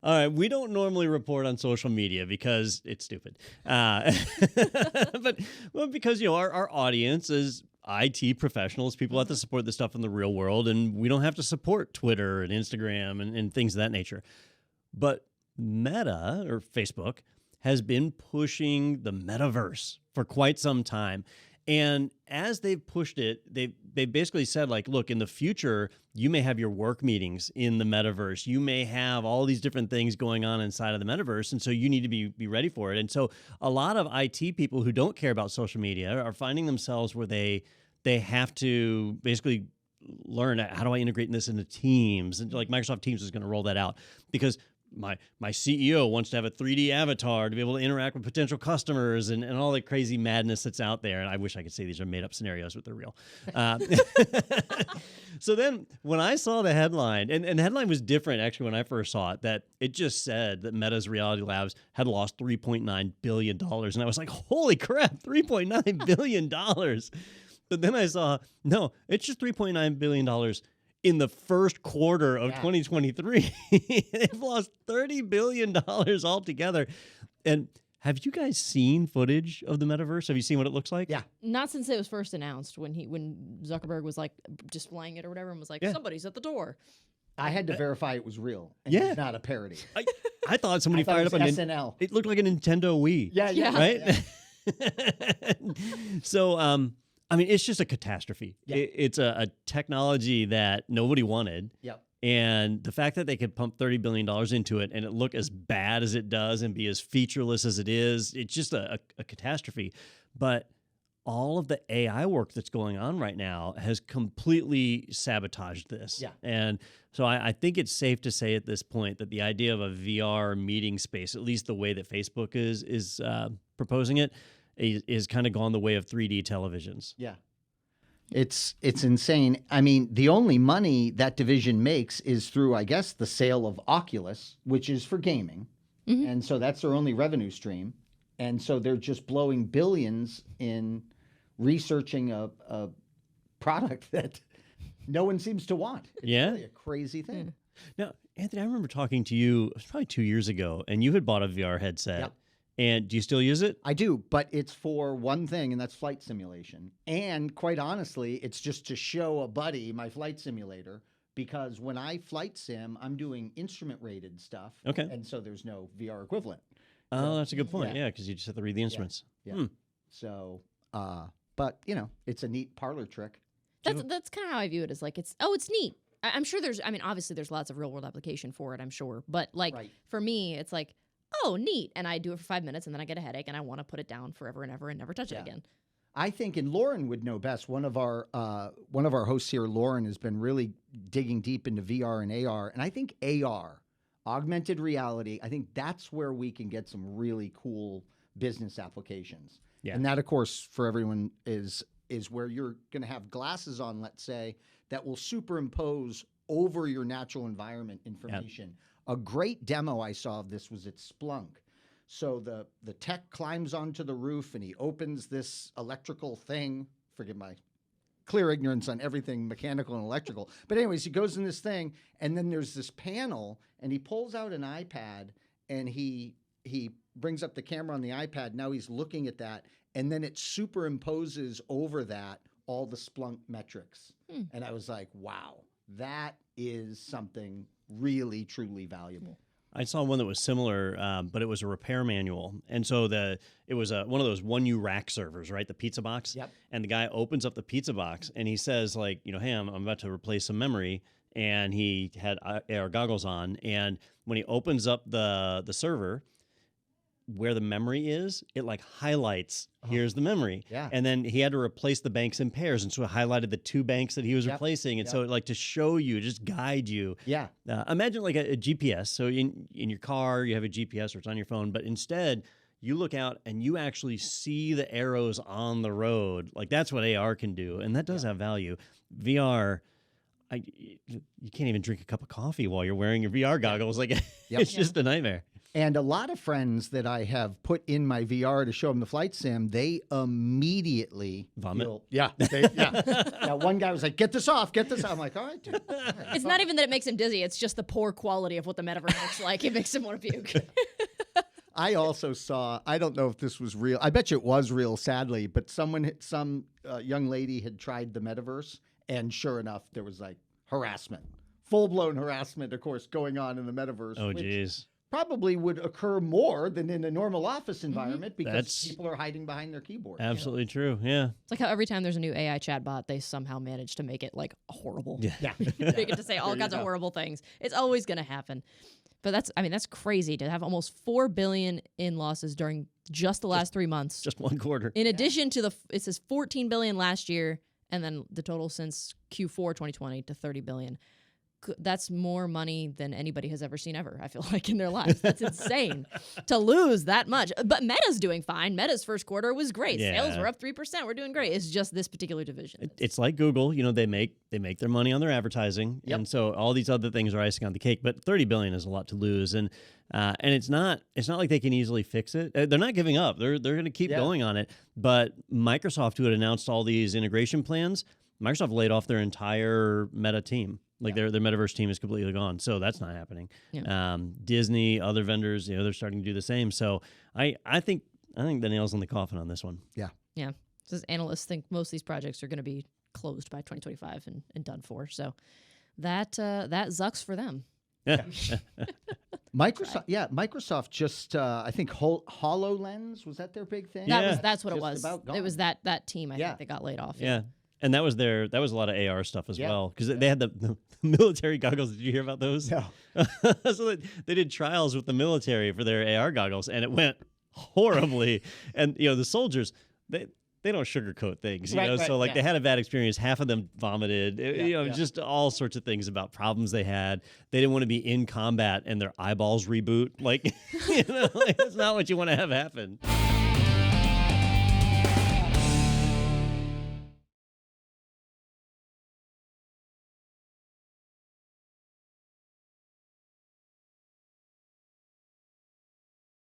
All right, we don't normally report on social media because it's stupid. But well, because our audience is IT professionals, people have to support this stuff in the real world, and we don't have to support Twitter and Instagram and things of that nature. But Meta or Facebook has been pushing the metaverse for quite some time. And as they've pushed it, they basically said, like, look, in the future, you may have your work meetings in the metaverse. You may have all these different things going on inside of the metaverse. And so you need to be ready for it. And so a lot of IT people who don't care about social media are finding themselves where they have to basically learn, how do I integrate this into Teams? And like Microsoft Teams is going to roll that out because my CEO wants to have a 3D avatar to be able to interact with potential customers and all the crazy madness that's out there. And I wish I could say these are made up scenarios, but they're real. So then when I saw the headline, and the headline was different actually when I first saw it, that it just said that Meta's Reality Labs had lost $3.9 billion. And I was like, holy crap, $3.9 billion. But then I saw, no, it's just $3.9 billion in the first quarter of 2023. They've lost $30 billion altogether. And have you guys seen footage of the metaverse? Have you seen what it looks like? Yeah. Not since it was first announced, when Zuckerberg was like displaying it or whatever and was like, somebody's at the door. I had to verify it was real. And Yeah. it's not a parody. I thought somebody fired up SNL. It looked like a Nintendo Wii. Yeah. Right? Yeah. So, I mean, it's just a catastrophe. Yeah. It's a technology that nobody wanted. Yep. And the fact that they could pump $30 billion into it and it look as bad as it does and be as featureless as it is, it's just a catastrophe. But all of the AI work that's going on right now has completely sabotaged this. Yeah. And so I think it's safe to say at this point that the idea of a VR meeting space, at least the way that Facebook is proposing it, is kind of gone the way of 3D televisions. Yeah. It's insane. I mean, the only money that division makes is through, I guess, the sale of Oculus, which is for gaming. Mm-hmm. And so that's their only revenue stream. And so they're just blowing billions in researching a product that no one seems to want. It's really a crazy thing. Now, Anthony, I remember talking to you, it was probably 2 years ago, and you had bought a VR headset. Yep. And do you still use it? I do, but it's for one thing, and that's flight simulation. And quite honestly, it's just to show a buddy my flight simulator, because when I flight sim, I'm doing instrument rated stuff. Okay. And so there's no VR equivalent. Oh, that's a good point. Yeah, because you just have to read the instruments. Yeah. So, but it's a neat parlor trick. That's kind of how I view it, is like, it's neat. I'm sure obviously there's lots of real world application for it, I'm sure. But like, for me, it's like, oh, neat. And I do it for 5 minutes and then I get a headache and I want to put it down forever and ever and never touch it again. I think, and Lauren would know best. One of our hosts here, Lauren, has been really digging deep into VR and AR. And I think AR, augmented reality, I think that's where we can get some really cool business applications. Yeah. And that, of course, for everyone is where you're going to have glasses on, let's say, that will superimpose over your natural environment information. Yep. A great demo I saw of this was at Splunk. So the tech climbs onto the roof and he opens this electrical thing. Forgive my clear ignorance on everything mechanical and electrical. But anyways, he goes in this thing and then there's this panel and he pulls out an iPad and he brings up the camera on the iPad. Now he's looking at that and then it superimposes over that all the Splunk metrics. And I was like, wow, that is something really, truly valuable. I saw one that was similar, but it was a repair manual. And so it was one of those 1U rack servers, right? The pizza box. Yep. And the guy opens up the pizza box and he says, like, hey, I'm about to replace some memory. And he had AR goggles on. And when he opens up the server, where the memory is, it like highlights, here's the memory. Yeah. And then he had to replace the banks in pairs. And so it highlighted the 2 banks that he was replacing. And so it, like, to show you, just guide you. Yeah. Imagine like a GPS. So in your car, you have a GPS or it's on your phone, but instead you look out and you actually see the arrows on the road. Like, that's what AR can do. And that does have value. VR, you can't even drink a cup of coffee while you're wearing your VR goggles. Like, it's just a nightmare. And a lot of friends that I have put in my VR to show them the flight sim, they immediately vomit. Yeah. One guy was like, "Get this off, get this off." I'm like, "All right, dude." All right, It's not even that it makes him dizzy. It's just the poor quality of what the metaverse looks like. It makes him want to puke. I also saw, I don't know if this was real. I bet you it was real, sadly, but some young lady had tried the metaverse, and sure enough, there was like harassment, full-blown harassment, of course, going on in the metaverse. Oh, which geez. probably would occur more than in a normal office environment because people are hiding behind their keyboard. Absolutely true. Yeah. It's like how every time there's a new AI chatbot, they somehow manage to make it like horrible. Yeah. They get to say all kinds of horrible things. It's always going to happen. But that's crazy to have almost $4 billion in losses during just the last 3 months. Just one quarter. In addition to it says $14 billion last year, and then the total since Q4 2020 to $30 billion. That's more money than anybody has ever seen ever, I feel like, in their lives. That's insane to lose that much. But Meta's doing fine. Meta's first quarter was great. Yeah. Sales were up 3%. We're doing great. It's just this particular division. It's like Google, they make their money on their advertising, and so all these other things are icing on the cake. But $30 billion is a lot to lose, and it's not like they can easily fix it. They're not giving up. They're going to keep going on it. But Microsoft, who had announced all these integration plans, Microsoft laid off their entire Meta team. Like their metaverse team is completely gone, so that's not happening. Yeah. Disney, other vendors, they're starting to do the same. So I think the nail's on the coffin on this one. Yeah. So analysts think most of these projects are going to be closed by 2025 and done for. So that sucks for them. Yeah. Microsoft just I think HoloLens, was that their big thing? That's what it was. It was that team I think they got laid off. Yeah. And that was a lot of AR stuff as well, because they had the military goggles. Did you hear about those? No. So they did trials with the military for their AR goggles, and it went horribly. And the soldiers, they don't sugarcoat things, so they had a bad experience. Half of them vomited, just all sorts of things about problems they had. They didn't want to be in combat and their eyeballs reboot. That's not what you want to have happen.